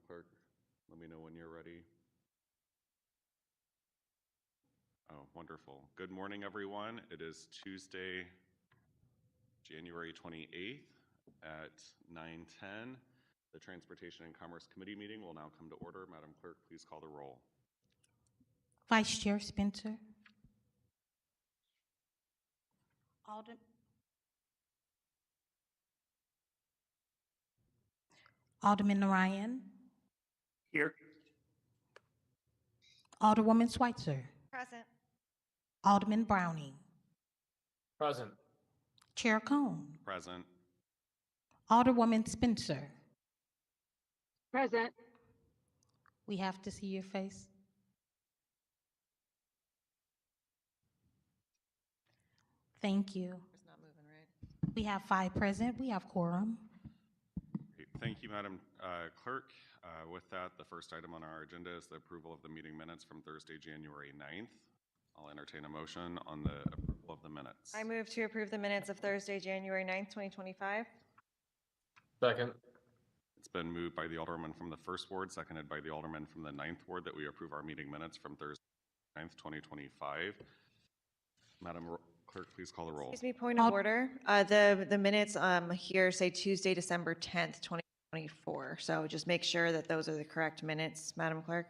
Clerk, let me know when you're ready. Oh, wonderful. Good morning, everyone. It is Tuesday, January 28th at 9:10. The Transportation and Commerce Committee meeting will now come to order. Madam Clerk, please call the roll. Vice Chair Spencer. Alderman Ryan. Here. Alderwoman Schweitzer. Present. Alderman Browning. Present. Chair Cone. Present. Alderwoman Spencer. Present. We have to see your face. Thank you. It's not moving, right? We have 5 present. We have quorum. Great. Thank you, Madam Clerk. With that, the first item on our agenda is the approval of the meeting minutes from Thursday, January 9th. I'll entertain a motion on the approval of the minutes. I move to approve the minutes of Thursday, January 9th, 2025. Second. It's been moved by the Alderman from the 1st Ward, seconded by the Alderman from the 9th Ward, that we approve our meeting minutes from Thursday, 9th, 2025. Madam Clerk, please call the roll. Excuse me, point of order. The minutes here say Tuesday, December 10th, 2024. So just make sure that those are the correct minutes, Madam Clerk.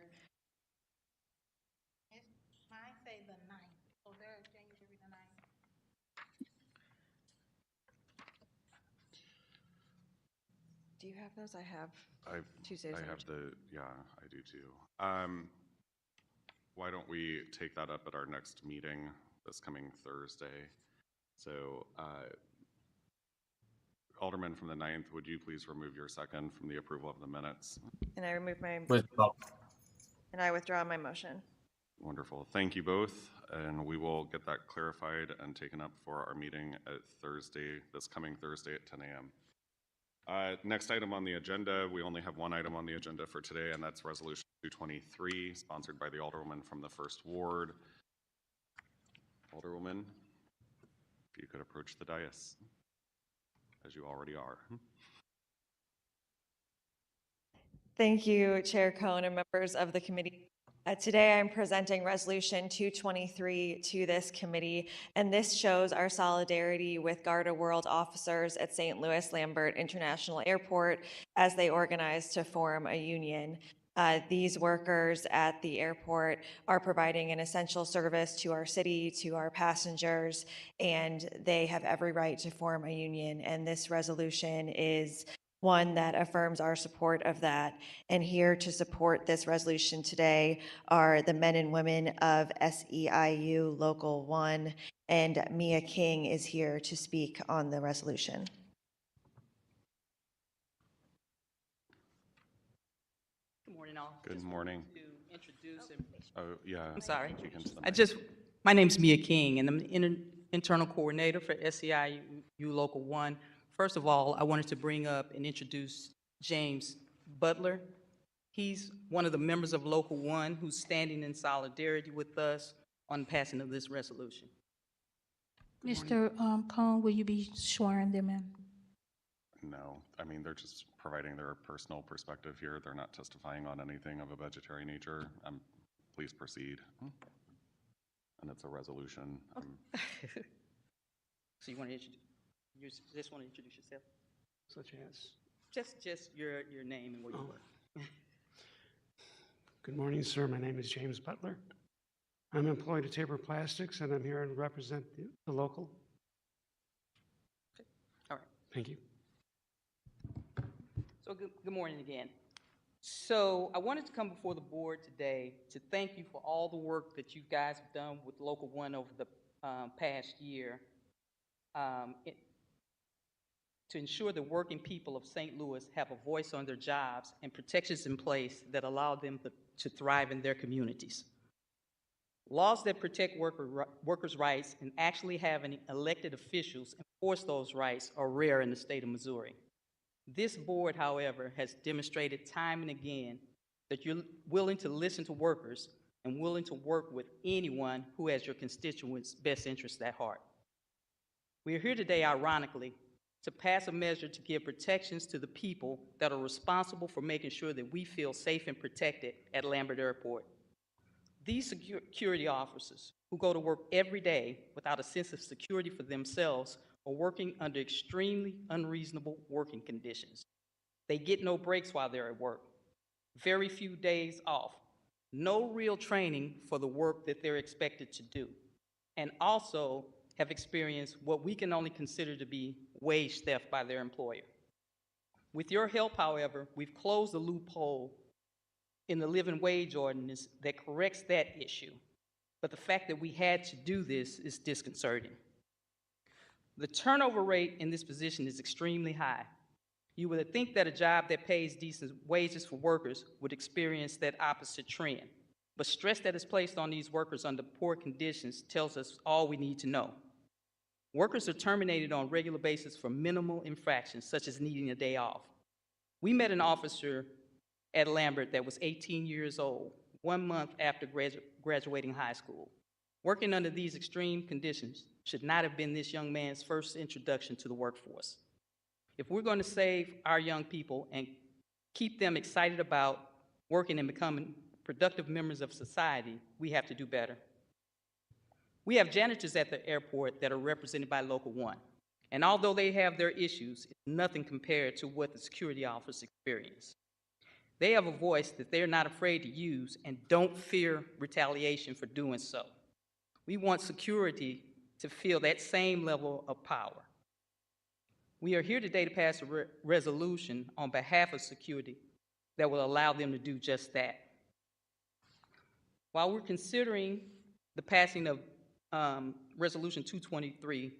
Mine say the 9th. So they're January the 9th. Do you have those? I have Tuesday, I December have yeah, I do too. Why don't we take that up at our next meeting this coming Thursday? So, Alderman from the 9th, would you please remove your second from the approval of the minutes? And I remove my, Withdraw. and I withdraw my motion. Wonderful. Thank you both, and we will get that clarified and taken up for our meeting at Thursday, this coming Thursday at 10 a.m. Next item on the agenda, we only have one item on the agenda for today, and that's Resolution 223, sponsored by the Alderwoman from the 1st Ward. Alderwoman, if you could approach the dais, as you already are. Thank you, Chair Cohn and members of the committee. Today, I'm presenting Resolution 223 to this committee, and this shows our solidarity with Garda World officers at St. Louis Lambert International Airport as they organize to form a union. These workers at the airport are providing an essential service to our city, to our passengers, and they have every right to form a union. And this resolution is one that affirms our support of that. And here to support this resolution today are the men and women of SEIU Local 1, and Mia King is here to speak on the resolution. Good morning, all. Good Just morning. wanted to introduce and Oh, yeah. I'm sorry. Speak into the mic. My name's Mia King, and I'm the internal coordinator for SEIU Local 1. First of all, I wanted to bring up and introduce James Butler. He's one of the members of Local 1 who's standing in solidarity with us on passing of this resolution. Mr. Cone, will you be swearing them in? No, I mean, they're just providing their personal perspective here. They're not testifying on anything of a budgetary nature. Please proceed. And it's a resolution. So you want to introduce, you just want to introduce yourself? Such as. Just your name and where you work. Good morning, sir. My name is James Butler. I'm employed at Tabor Plastics, and I'm here to represent the local. Okay. All right. Thank you. So good morning again. So I wanted to come before the board today to thank you for all the work that you guys have done with Local 1 over the past year to ensure the working people of St. Louis have a voice on their jobs and protections in place that allow them to thrive in their communities. Laws that protect workers' rights and actually having elected officials enforce those rights are rare in the state of Missouri. This board, however, has demonstrated time and again that you're willing to listen to workers and willing to work with anyone who has your constituents' best interests at heart. We are here today, ironically, to pass a measure to give protections to the people that are responsible for making sure that we feel safe and protected at Lambert Airport. These security officers who go to work every day without a sense of security for themselves are working under extremely unreasonable working conditions. They get no breaks while they're at work, very few days off, no real training for the work that they're expected to do, and also have experienced what we can only consider to be wage theft by their employer. With your help, however, we've closed the loophole in the living wage ordinance that corrects that issue. But the fact that we had to do this is disconcerting. The turnover rate in this position is extremely high. You would think that a job that pays decent wages for workers would experience that opposite trend. But stress that is placed on these workers under poor conditions tells us all we need to know. Workers are terminated on a regular basis for minimal infractions, such as needing a day off. We met an officer at Lambert that was 18 years old, 1 month after graduating high school. Working under these extreme conditions should not have been this young man's first introduction to the workforce. If we're going to save our young people and keep them excited about working and becoming productive members of society, we have to do better. We have janitors at the airport that are represented by Local 1. And although they have their issues, it's nothing compared to what the security officers experience. They have a voice that they're not afraid to use and don't fear retaliation for doing so. We want security to feel that same level of power. We are here today to pass a resolution on behalf of security that will allow them to do just that. While we're considering the passing of Resolution 223,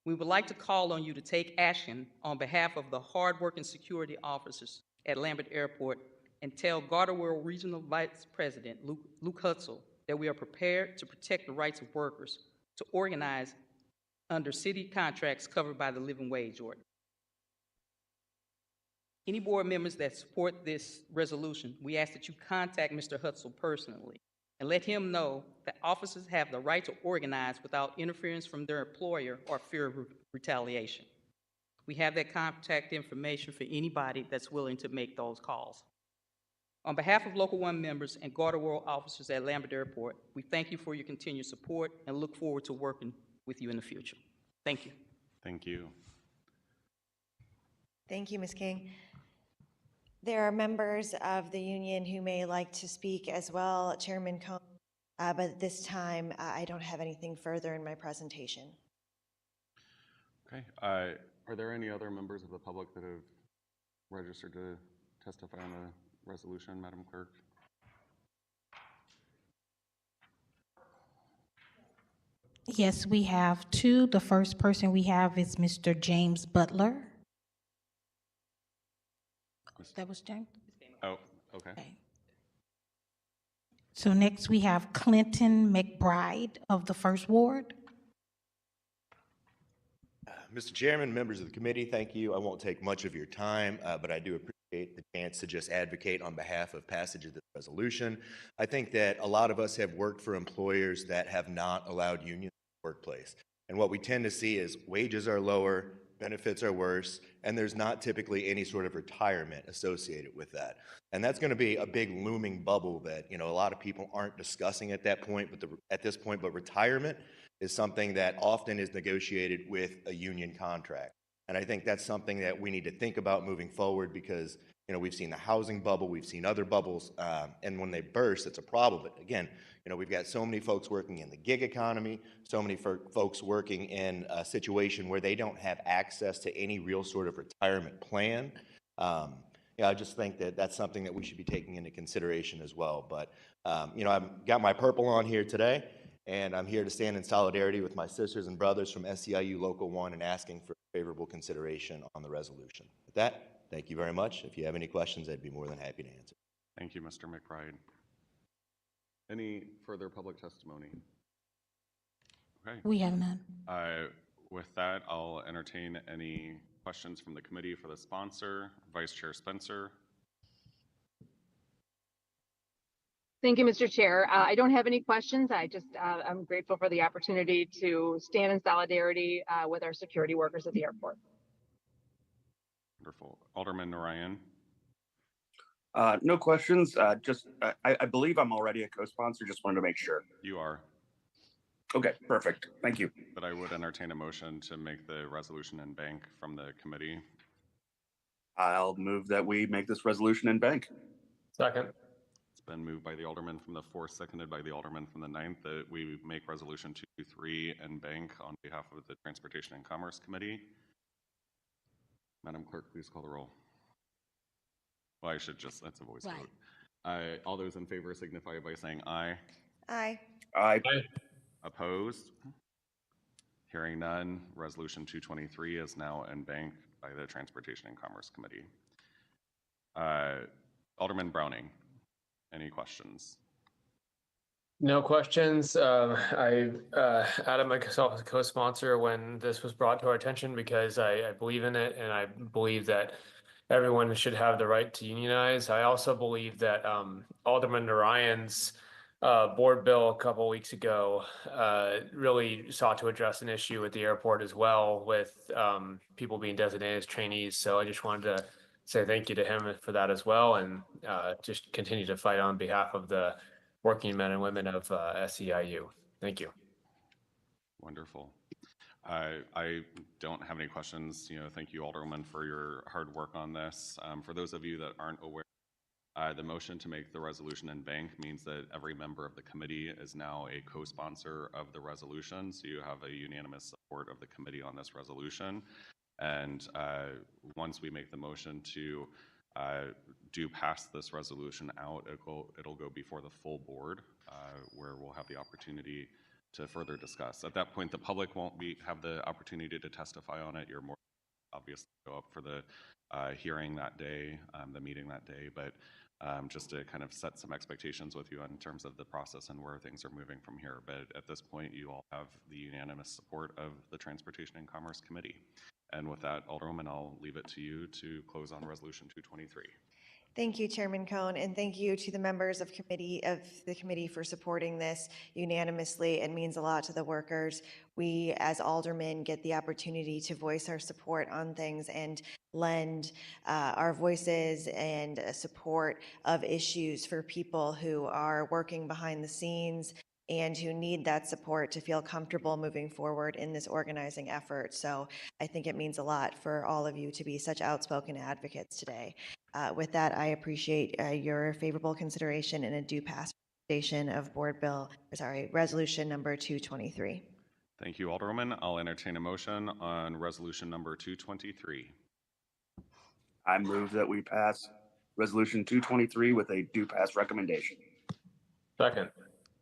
we would like to call on you to take action on behalf of the hardworking security officers at Lambert Airport and tell Garberville Regional Vice President Luke Hutzel that we are prepared to protect the rights of workers to organize under city contracts covered by the living wage ordinance. Any board members that support this resolution, we ask that you contact Mr. Hutzel personally and let him know that officers have the right to organize without interference from their employer or fear of retaliation. We have that contact information for anybody that's willing to make those calls. On behalf of Local 1 members and Garberville officers at Lambert Airport, we thank you for your continued support and look forward to working with you in the future. Thank you. Thank you. Thank you, Ms. King. There are members of the union who may like to speak as well, Chairman Cohn, but at this time, I don't have anything further in my presentation. Okay. Are there any other members of the public that have registered to testify on the resolution, Madam Clerk? Yes, we have two. The first person we have is Mr. James Butler. That was James? Oh, okay. Okay. So next we have Clinton McBride of the First Ward. Mr. Chairman, members of the committee, thank you. I won't take much of your time, but I do appreciate the chance to just advocate on behalf of passage of this resolution. I think that a lot of us have worked for employers that have not allowed unions in the workplace. And what we tend to see is wages are lower, benefits are worse, and there's not typically any sort of retirement associated with that. And that's going to be a big looming bubble that, a lot of people aren't discussing at that point, at this point, but retirement is something that often is negotiated with a union contract. And I think that's something that we need to think about moving forward because, we've seen the housing bubble, we've seen other bubbles, and when they burst, it's a problem. But again, we've got so many folks working in the gig economy, so many folks working in a situation where they don't have access to any real sort of retirement plan. I just think that that's something that we should be taking into consideration as well. But, I've got my purple on here today, and I'm here to stand in solidarity with my sisters and brothers from SEIU Local 1 and asking for favorable consideration on the resolution. With that, thank you very much. If you have any questions, I'd be more than happy to answer. Thank you, Mr. McBride. Any further public testimony? Okay. We have none. With that, I'll entertain any questions from the committee for the sponsor, Vice Chair Spencer. Thank you, Mr. Chair. I don't have any questions. I'm grateful for the opportunity to stand in solidarity with our security workers at the airport. Wonderful. Alderman Narayan. No questions. I believe I'm already a co-sponsor. Just wanted to make sure. You are, Okay, perfect. Thank you. but I would entertain a motion to make the resolution in bank from the committee. I'll move that we make this resolution in bank. Second. It's been moved by the Alderman from the 4th, seconded by the Alderman from the 9th, that we make resolution 223 in bank on behalf of the Transportation and Commerce Committee. Madam Clerk, please call the roll. Well, I should just, that's a voice vote. All those in favor signify by saying aye. Aye. Aye. Opposed? Hearing none, resolution 223 is now in bank by the Transportation and Commerce Committee. Alderman Browning, any questions? No questions. I added myself as a co-sponsor when this was brought to our attention because I believe in it and I believe that everyone should have the right to unionize. I also believe that Alderman Narayan's board bill a couple weeks ago really sought to address an issue at the airport as well with people being designated as trainees. So I just wanted to say thank you to him for that as well, and just continue to fight on behalf of the working men and women of SEIU. Thank you. Wonderful. I don't have any questions. Thank you, Alderman, for your hard work on this. For those of you that aren't aware, the motion to make the resolution in bank means that every member of the committee is now a co-sponsor of the resolution. So you have a unanimous support of the committee on this resolution. And once we make the motion to do pass this resolution out, it'll go before the full board, where we'll have the opportunity to further discuss. At that point, the public won't have the opportunity to testify on it. You're more obviously go up for the hearing that day, the meeting that day, but just to kind of set some expectations with you in terms of the process and where things are moving from here. But at this point, you all have the unanimous support of the Transportation and Commerce Committee. And with that, Alderwoman, I'll leave it to you to close on Resolution 223. Thank you, Chairman Cohn, and thank you to the members of the committee for supporting this unanimously. It means a lot to the workers. We, as aldermen, get the opportunity to voice our support on things and lend our voices and support of issues for people who are working behind the scenes and who need that support to feel comfortable moving forward in this organizing effort. So I think it means a lot for all of you to be such outspoken advocates today. With that, I appreciate your favorable consideration and a due pass of resolution number 223. Thank you, Alderwoman. I'll entertain a motion on resolution number 223. I move that we pass resolution 223 with a due pass recommendation. Second.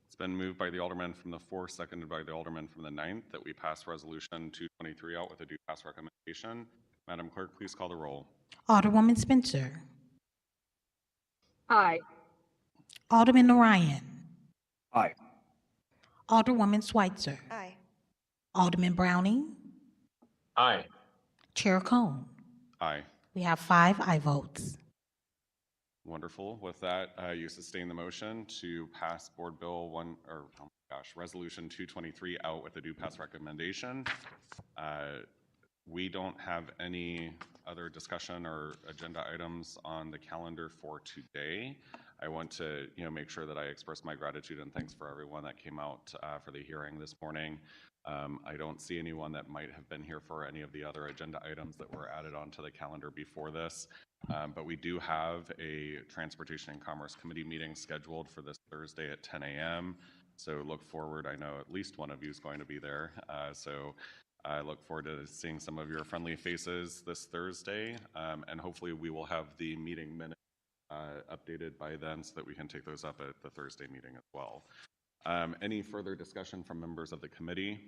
It's been moved by the Alderman from the 4th, seconded by the Alderman from the 9th, that we pass resolution 223 out with a due pass recommendation. Madam Clerk, please call the roll. Alderwoman Spencer. Aye. Alderman Narayan. Aye. Alderwoman Schweitzer. Aye. Alderman Browning. Aye. Chair Cohn. Aye. We have 5 aye votes. Wonderful. With that, you sustain the motion to pass Board Bill Resolution 223 out with a due pass recommendation. We don't have any other discussion or agenda items on the calendar for today. I want to make sure that I express my gratitude and thanks for everyone that came out for the hearing this morning. I don't see anyone that might have been here for any of the other agenda items that were added onto the calendar before this. But we do have a Transportation and Commerce Committee meeting scheduled for this Thursday at 10 a.m. So look forward. I know at least one of you is going to be there. So I look forward to seeing some of your friendly faces this Thursday. And hopefully we will have the meeting minutes updated by then so that we can take those up at the Thursday meeting as well. Any further discussion from members of the committee?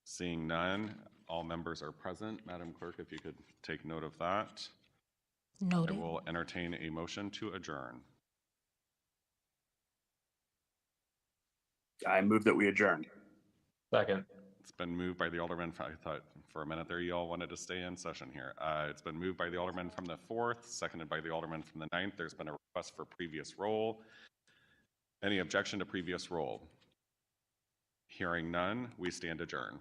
Seeing none, all members are present. Madam Clerk, if you could take note of that. Noted. I will entertain a motion to adjourn. I move that we adjourn. Second. It's been moved by the Alderman. I thought for a minute there you all wanted to stay in session here. It's been moved by the Alderman from the 4th, seconded by the Alderman from the 9th. There's been a request for previous roll. Any objection to previous roll? Hearing none, we stand adjourned.